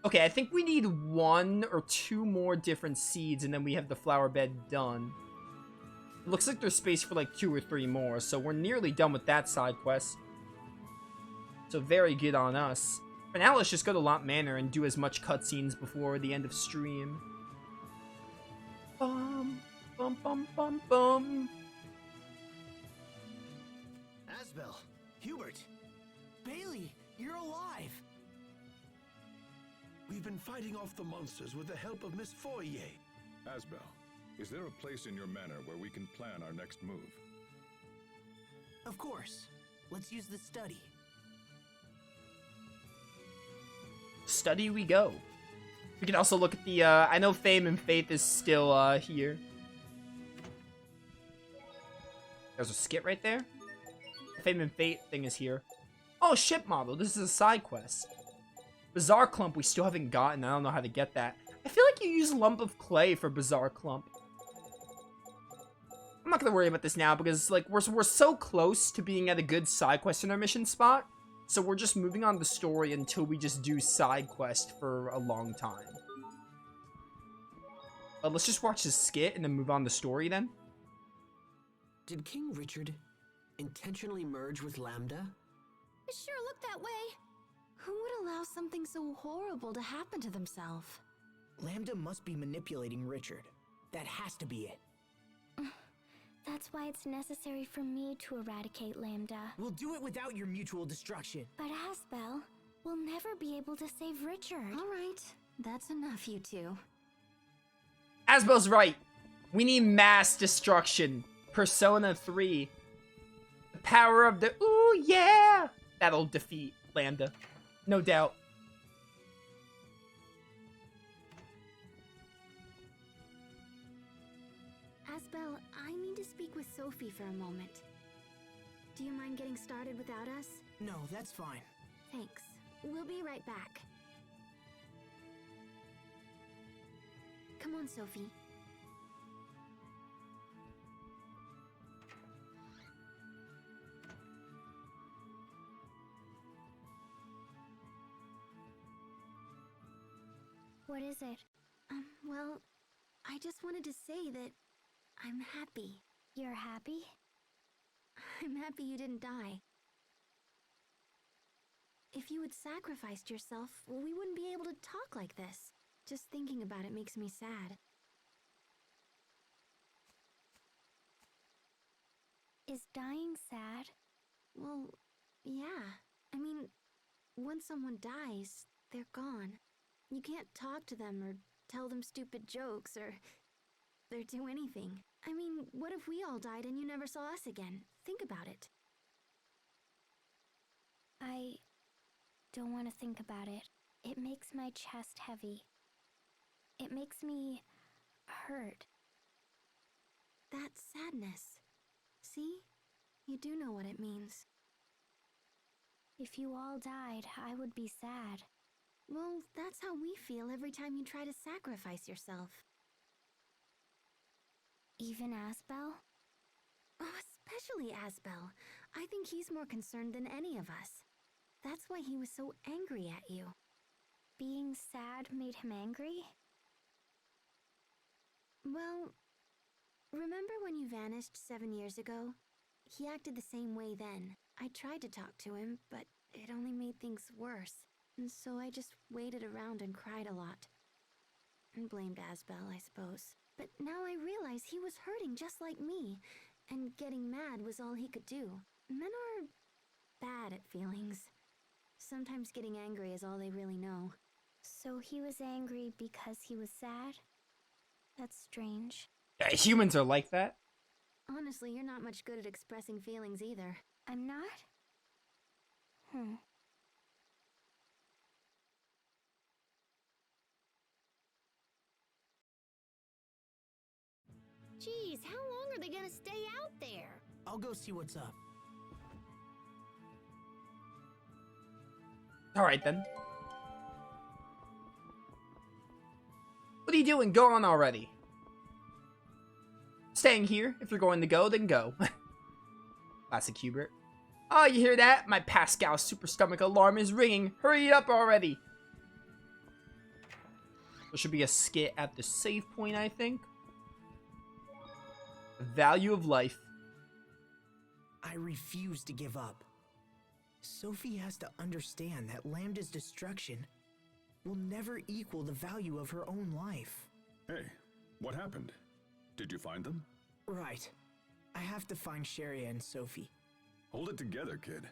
Okay, I think we need 1 or 2 more different seeds, and then we have the flower bed done. It looks like there's space for like 2 or 3 more, so we're nearly done with that side quest. So very good on us. For now, let's just go to Lot Manor and do as much cutscenes before the end of stream. Bum, bum, bum, bum, bum. Asbel, Hubert, Bailey, you're alive! We've been fighting off the monsters with the help of Miss Foyer. Asbel, is there a place in your manor where we can plan our next move? Of course. Let's use the study. Study we go. We can also look at the, I know Fame and Faith is still, here. There's a skit right there. The Fame and Faith thing is here. Oh, ship model. This is a side quest. Bizarre Clump we still haven't gotten. I don't know how to get that. I feel like you use Lump of Clay for Bizarre Clump. I'm not gonna worry about this now because, like, we're so close to being at a good side quest in our mission spot. So we're just moving on the story until we just do side quest for a long time. Let's just watch this skit and then move on the story then. Did King Richard intentionally merge with Lambda? It sure looked that way. Who would allow something so horrible to happen to themselves? Lambda must be manipulating Richard. That has to be it. That's why it's necessary for me to eradicate Lambda. We'll do it without your mutual destruction. But Asbel will never be able to save Richard. All right, that's enough, you two. Asbel's right. We need mass destruction. Persona 3. The power of the ooh yeah. That'll defeat Lambda. No doubt. Asbel, I need to speak with Sophie for a moment. Do you mind getting started without us? No, that's fine. Thanks. We'll be right back. Come on, Sophie. What is it? Well, I just wanted to say that I'm happy. You're happy? I'm happy you didn't die. If you had sacrificed yourself, we wouldn't be able to talk like this. Just thinking about it makes me sad. Is dying sad? Well, yeah. I mean, once someone dies, they're gone. You can't talk to them or tell them stupid jokes or do anything. I mean, what if we all died and you never saw us again? Think about it. I don't want to think about it. It makes my chest heavy. It makes me hurt. That's sadness. See? You do know what it means. If you all died, I would be sad. Well, that's how we feel every time you try to sacrifice yourself. Even Asbel? Oh, especially Asbel. I think he's more concerned than any of us. That's why he was so angry at you. Being sad made him angry? Well, remember when you vanished 7 years ago? He acted the same way then. I tried to talk to him, but it only made things worse. And so I just waited around and cried a lot. And blamed Asbel, I suppose. But now I realize he was hurting just like me, and getting mad was all he could do. Men are bad at feelings. Sometimes getting angry is all they really know. So he was angry because he was sad? That's strange. Yeah, humans are like that. Honestly, you're not much good at expressing feelings either. I'm not? Geez, how long are they gonna stay out there? I'll go see what's up. Alright then. What are you doing? Go on already. Staying here. If you're going to go, then go. Classic Hubert. Oh, you hear that? My Pascal super stomach alarm is ringing. Hurry up already. There should be a skit at the save point, I think. Value of life. I refuse to give up. Sophie has to understand that Lambda's destruction will never equal the value of her own life. Hey, what happened? Did you find them? Right. I have to find Sharia and Sophie. Hold it together, kid.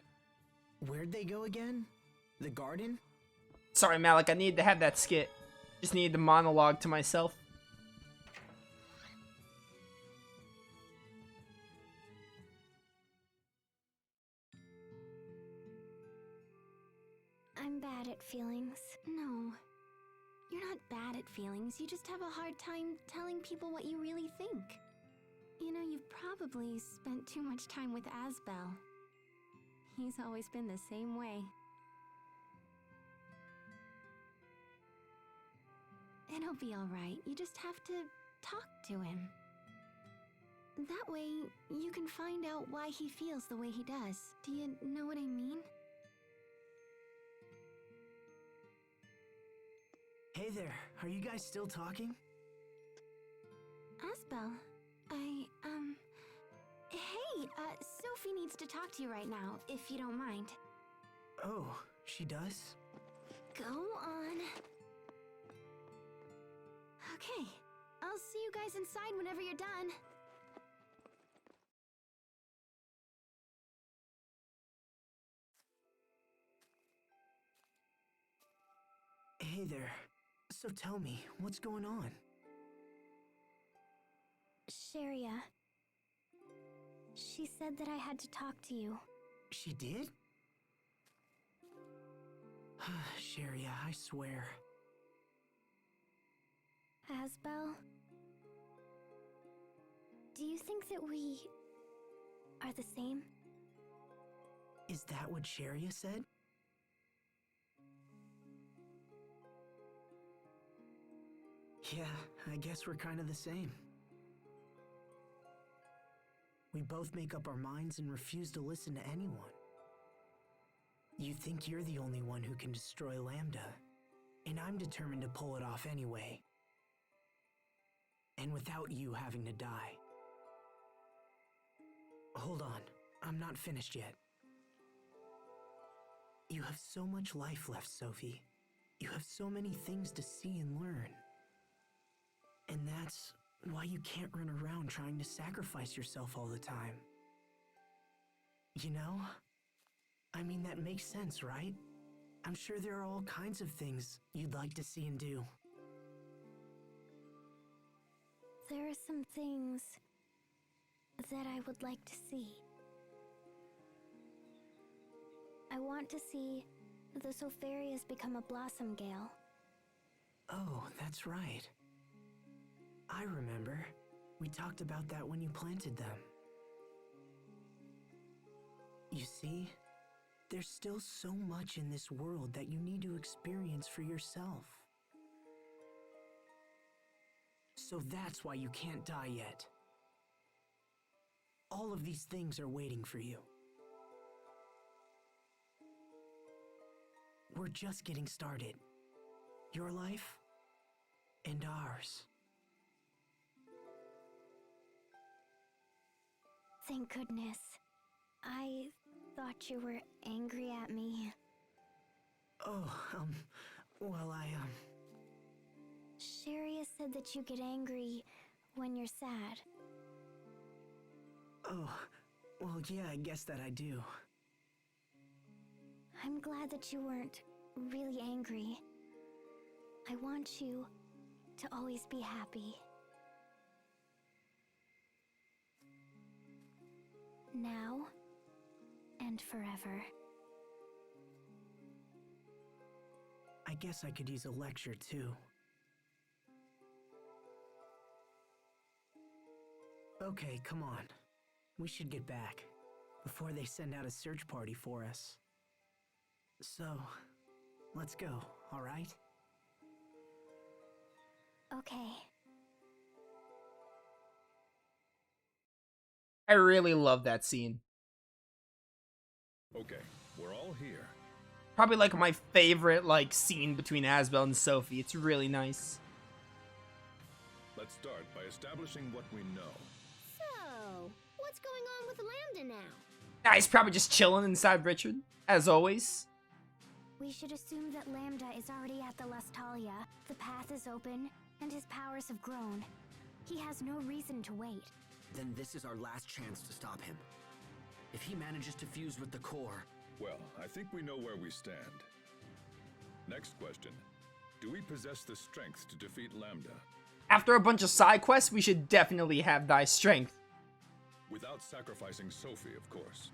Where'd they go again? The garden? Sorry, Malik, I needed to have that skit. Just needed the monologue to myself. I'm bad at feelings. No. You're not bad at feelings, you just have a hard time telling people what you really think. You know, you've probably spent too much time with Asbel. He's always been the same way. It'll be alright, you just have to talk to him. That way, you can find out why he feels the way he does. Do you know what I mean? Hey there, are you guys still talking? Asbel, hey, Sophie needs to talk to you right now, if you don't mind. Oh, she does? Go on. Okay, I'll see you guys inside whenever you're done. Hey there. So tell me, what's going on? Sharia. She said that I had to talk to you. She did? Sharia, I swear. Asbel? Do you think that we are the same? Is that what Sharia said? Yeah, I guess we're kind of the same. We both make up our minds and refuse to listen to anyone. You think you're the only one who can destroy Lambda, and I'm determined to pull it off anyway. And without you having to die. Hold on, I'm not finished yet. You have so much life left, Sophie. You have so many things to see and learn. And that's why you can't run around trying to sacrifice yourself all the time. You know? I mean, that makes sense, right? I'm sure there are all kinds of things you'd like to see and do. There are some things that I would like to see. I want to see the Sopharias become a blossom gale. Oh, that's right. I remember. We talked about that when you planted them. You see, there's still so much in this world that you need to experience for yourself. So that's why you can't die yet. All of these things are waiting for you. We're just getting started. Your life and ours. Thank goodness. I thought you were angry at me. Oh, well, Sharia said that you get angry when you're sad. Oh, well, yeah, I guess that I do. I'm glad that you weren't really angry. I want you to always be happy. Now and forever. I guess I could use a lecture, too. Okay, come on. We should get back, before they send out a search party for us. So, let's go, alright? Okay. I really love that scene. Okay, we're all here. Probably like my favorite like scene between Asbel and Sophie. It's really nice. Let's start by establishing what we know. So, what's going on with Lambda now? Ah, he's probably just chilling inside Richard, as always. We should assume that Lambda is already at the Lestalia, the path is open, and his powers have grown. He has no reason to wait. Then this is our last chance to stop him. If he manages to fuse with the core... Well, I think we know where we stand. Next question. Do we possess the strength to defeat Lambda? After a bunch of side quests, we should definitely have thy strength. Without sacrificing Sophie, of course.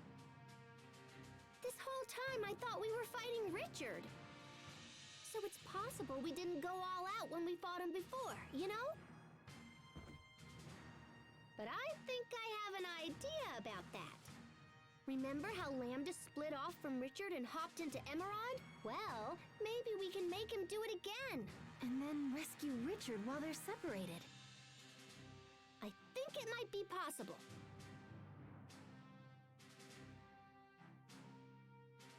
This whole time I thought we were fighting Richard. So it's possible we didn't go all out when we fought him before, you know? But I think I have an idea about that. Remember how Lambda split off from Richard and hopped into Emerald? Well, maybe we can make him do it again. And then rescue Richard while they're separated. I think it might be possible.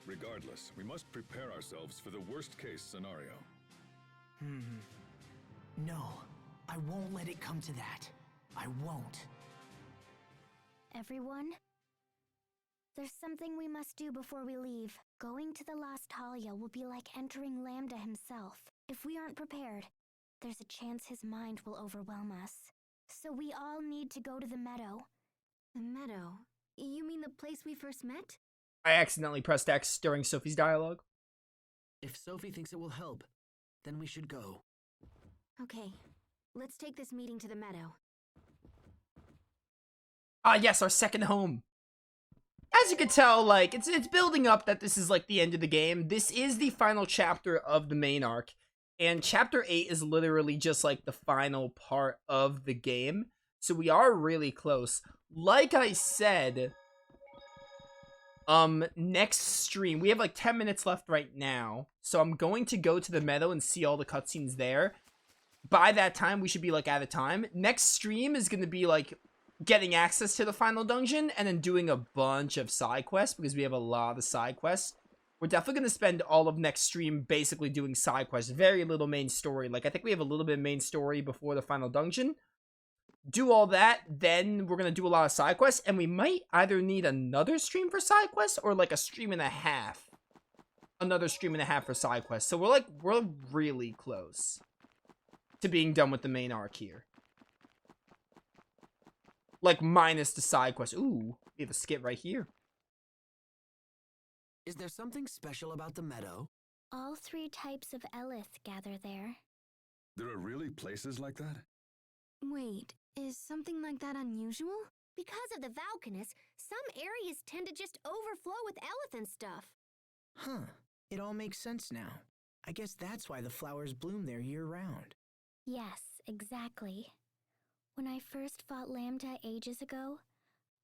Regardless, we must prepare ourselves for the worst-case scenario. No, I won't let it come to that. I won't. Everyone, there's something we must do before we leave. Going to the Lestalia will be like entering Lambda himself. If we aren't prepared, there's a chance his mind will overwhelm us. So we all need to go to the meadow. The meadow? You mean the place we first met? I accidentally pressed X during Sophie's dialogue. If Sophie thinks it will help, then we should go. Okay, let's take this meeting to the meadow. Ah, yes, our second home. As you can tell, like, it's building up that this is, like, the end of the game. This is the final chapter of the main arc. And Chapter 8 is literally just, like, the final part of the game. So we are really close. Like I said, next stream, we have, like, 10 minutes left right now. So I'm going to go to the meadow and see all the cutscenes there. By that time, we should be, like, out of time. Next stream is going to be, like, getting access to the final dungeon and then doing a bunch of side quests because we have a lot of side quests. We're definitely going to spend all of next stream basically doing side quests. Very little main story. Like, I think we have a little bit of main story before the final dungeon. Do all that, then we're going to do a lot of side quests, and we might either need another stream for side quests or, like, a stream and a half. Another stream and a half for side quests. So we're really close to being done with the main arc here. Like, minus the side quest. Ooh, we have a skit right here. Is there something special about the meadow? All 3 types of Elith gather there. There are really places like that? Wait, is something like that unusual? Because of the Valkanus, some areas tend to just overflow with Elith and stuff. Huh. It all makes sense now. I guess that's why the flowers bloom there year-round. Yes, exactly. When I first fought Lambda ages ago,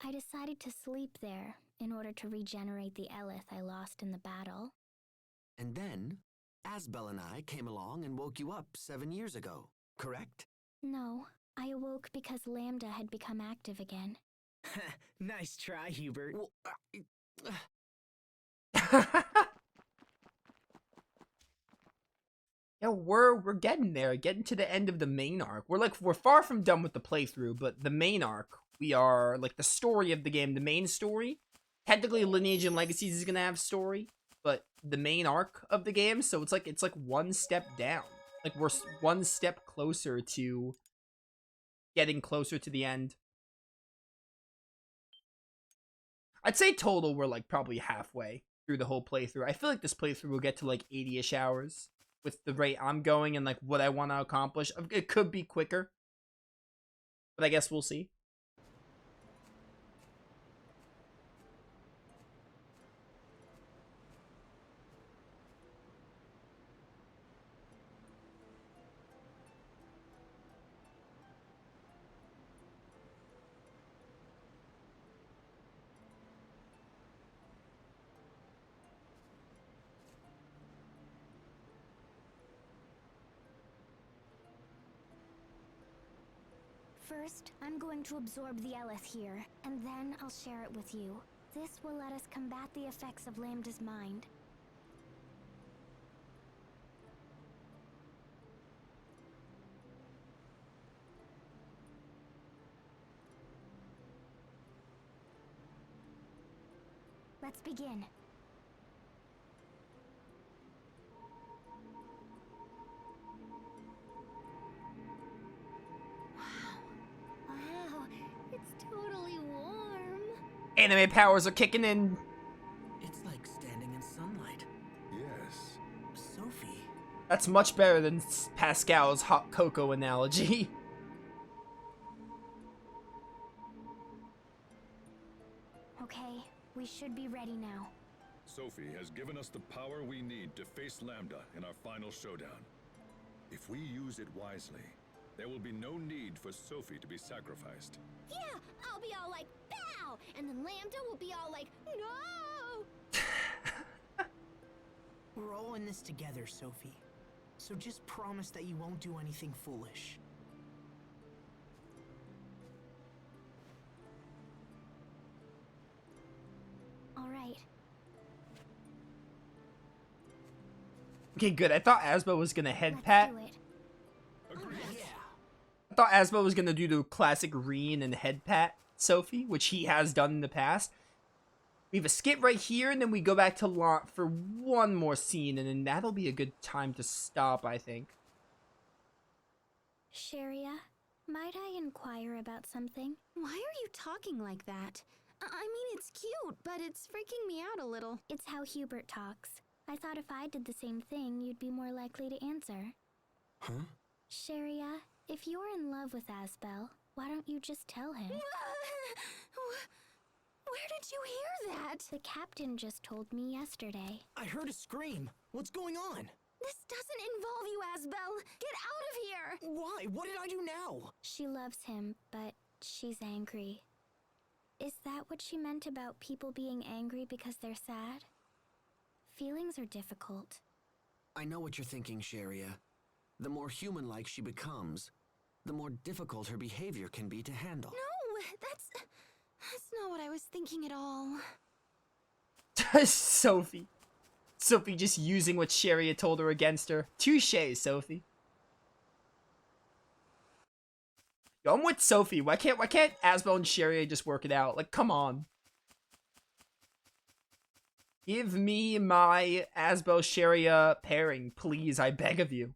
I decided to sleep there in order to regenerate the Elith I lost in the battle. And then, Asbel and I came along and woke you up 7 years ago, correct? No, I awoke because Lambda had become active again. Nice try, Hubert. Well, Yeah, we're getting there, getting to the end of the main arc. We're far from done with the playthrough, but the main arc, we are, like, the story of the game, the main story. Technically, Lineage and Legacies is gonna have story, but the main arc of the game, so it's like one step down. Like, we're one step closer to getting closer to the end. I'd say total we're, like, probably halfway through the whole playthrough. I feel like this playthrough will get to, like, 80-ish hours. With the rate I'm going and, like, what I want to accomplish. It could be quicker. But I guess we'll see. First, I'm going to absorb the Elith here, and then I'll share it with you. This will let us combat the effects of Lambda's mind. Let's begin. Wow, it's totally warm. Anime powers are kicking in. It's like standing in sunlight. Yes. Sophie. That's much better than Pascal's hot cocoa analogy. Okay, we should be ready now. Sophie has given us the power we need to face Lambda in our final showdown. If we use it wisely, there will be no need for Sophie to be sacrificed. Yeah, I'll be all like, pow! And then Lambda will be all like, no! We're all in this together, Sophie. So just promise that you won't do anything foolish. All right. Okay, good. I thought Asbel was gonna head pat. Let's do it. Agreed. I thought Asbel was gonna do the classic Reen and head pat Sophie, which he has done in the past. We have a skit right here, and then we go back to Lot for one more scene, and then that'll be a good time to stop, I think. Sharia, might I inquire about something? Why are you talking like that? I mean, it's cute, but it's freaking me out a little. It's how Hubert talks. I thought if I did the same thing, you'd be more likely to answer. Huh? Sharia, if you're in love with Asbel, why don't you just tell him? Where did you hear that? The captain just told me yesterday. I heard a scream. What's going on? This doesn't involve you, Asbel. Get out of here! Why? What did I do now? She loves him, but she's angry. Is that what she meant about people being angry because they're sad? Feelings are difficult. I know what you're thinking, Sharia. The more human-like she becomes, the more difficult her behavior can be to handle. No, that's not what I was thinking at all. Sophie. Sophie just using what Sharia told her against her. Touché, Sophie. Yo, I'm with Sophie. Why can't Asbel and Sharia just work it out? Like, come on. Give me my Asbel Sharia pairing, please. I beg of you.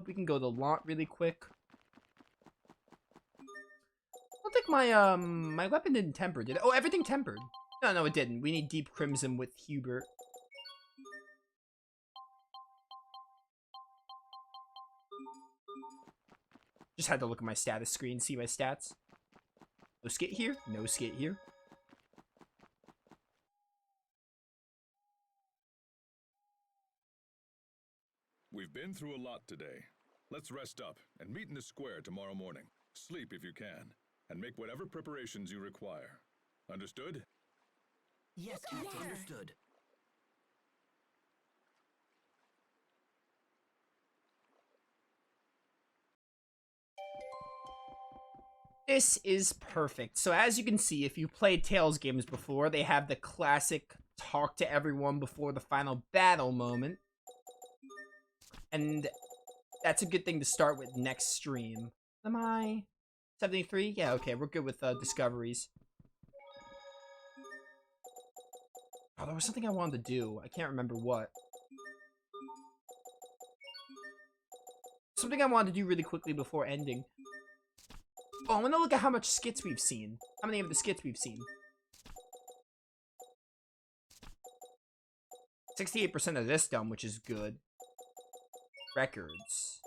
We can go to Lot really quick. I don't think my my weapon didn't temper, did it? Oh, everything tempered. No, it didn't. We need Deep Crimson with Hubert. Just had to look at my status screen, see my stats. No skit here, no skit here. We've been through a lot today. Let's rest up and meet in the square tomorrow morning. Sleep if you can, and make whatever preparations you require. Understood? Yes, Captain. Yeah. Understood. This is perfect. So as you can see, if you played Tales games before, they have the classic talk to everyone before the final battle moment. And that's a good thing to start with next stream. Am I 73? Yeah, okay, we're good with discoveries. Oh, there was something I wanted to do. I can't remember what. Something I wanted to do really quickly before ending. Oh, I want to look at how much skits we've seen. How many of the skits we've seen. 68% of this done, which is good. Records.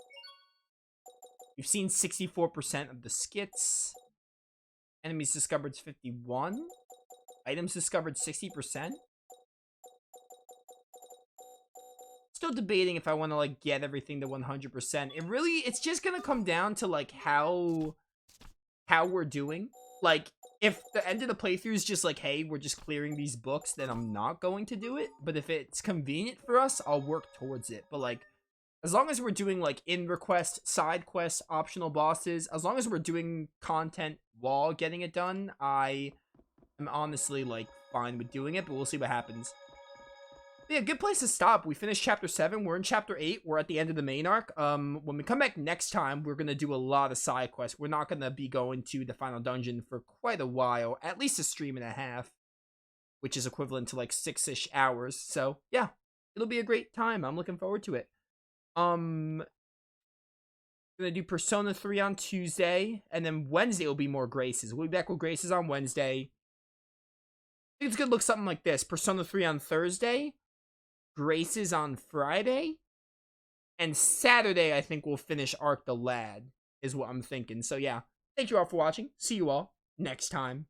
We've seen 64% of the skits. Enemies discovered 51. Items discovered 60%. Still debating if I want to like get everything to 100%. It's just gonna come down to like how we're doing. Like, if the end of the playthrough is just like, hey, we're just clearing these books, then I'm not going to do it. But if it's convenient for us, I'll work towards it. But like, as long as we're doing like in-request, side quests, optional bosses, as long as we're doing content while getting it done, I am honestly like fine with doing it, but we'll see what happens. Yeah, good place to stop. We finished chapter 7. We're in chapter 8. We're at the end of the main arc. When we come back next time, we're gonna do a lot of side quests. We're not gonna be going to the final dungeon for quite a while, at least a stream and a half, which is equivalent to like 6-ish hours. So yeah, it'll be a great time. I'm looking forward to it. Gonna do Persona 3 on Tuesday, and then Wednesday will be more Graces. We'll be back with Graces on Wednesday. I think it's gonna look something like this: Persona 3 on Thursday, Graces on Friday, and Saturday I think we'll finish Arc the Lad, is what I'm thinking. So yeah, thank you all for watching. See you all next time.